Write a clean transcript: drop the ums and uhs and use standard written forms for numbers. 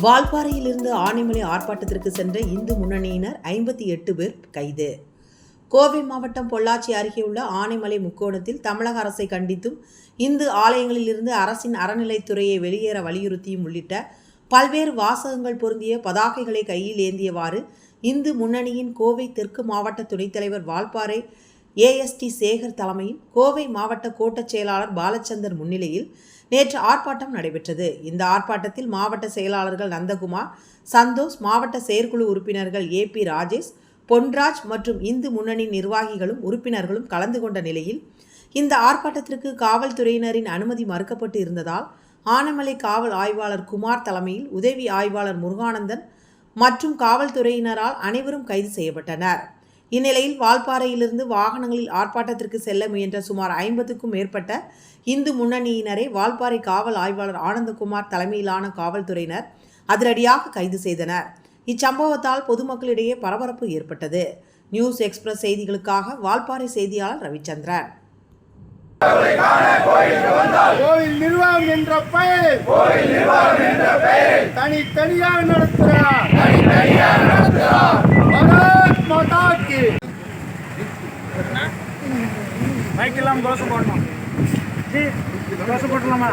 வால்பாறையிலிருந்து ஆனைமலை ஆர்ப்பாட்டத்திற்கு சென்ற இந்து முன்னணியினர் 58 பேர் கைது. கோவை மாவட்டம் பொள்ளாச்சி அருகே உள்ள ஆனைமலை முக்கோணத்தில் தமிழக அரசை கண்டித்தும் இந்து ஆலயங்களிலிருந்து அரசின் அறநிலைத்துறையை வெளியேற வலியுறுத்தியும் உள்ளிட்ட பல்வேறு வாசகங்கள் பொருந்திய பதாகைகளை கையில் ஏந்தியவாறு இந்து முன்னணியின் கோவை தெற்கு மாவட்ட துணைத் தலைவர் வால்பாறை ஏஎஸ்டி சேகர் தலைமையில் கோவை மாவட்ட கோட்டச் செயலாளர் பாலச்சந்தர் முன்னிலையில் நேற்று ஆர்ப்பாட்டம் நடைபெற்றது. இந்த ஆர்ப்பாட்டத்தில் மாவட்ட செயலாளர்கள் நந்தகுமார், சந்தோஷ், மாவட்ட செயற்குழு உறுப்பினர்கள் ஏபி ராஜேஷ், பொன்ராஜ் மற்றும் இந்து முன்னணி நிர்வாகிகளும் உறுப்பினர்களும் கலந்து கொண்ட நிலையில் இந்த ஆர்ப்பாட்டத்திற்கு காவல்துறையினரின் அனுமதி மறுக்கப்பட்டு இருந்ததால் ஆனைமலை காவல் ஆய்வாளர் குமார் தலைமையில் உதவி ஆய்வாளர் முருகானந்தன் மற்றும் காவல்துறையினரால் அனைவரும் கைது செய்யப்பட்டனர். இந்நிலையில் வால்பாறையிலிருந்து வாகனங்களில் ஆர்ப்பாட்டத்திற்கு செல்ல முயன்ற சுமார் 50க்கும் மேற்பட்ட இந்து முன்னணியினரை வால்பாறை காவல் ஆய்வாளர் ஆனந்தகுமார் தலைமையிலான காவல்துறையினர் அதிரடியாக கைது செய்தனர். இச்சம்பவத்தால் பொதுமக்களிடையே பரபரப்பு ஏற்பட்டது. நியூஸ் எக்ஸ்பிரஸ் செய்திகளுக்காக வால்பாறை செய்தியாளர் ரவிச்சந்திரன். கோவில் நிர்வாகம் என்ற பெயர் தனித்தனியாக நடத்துகிறார். பாரத் மாதா கி. மைக்கெல்லாம் கோஷம் போடணும். கோஷம் போட்டலாமா?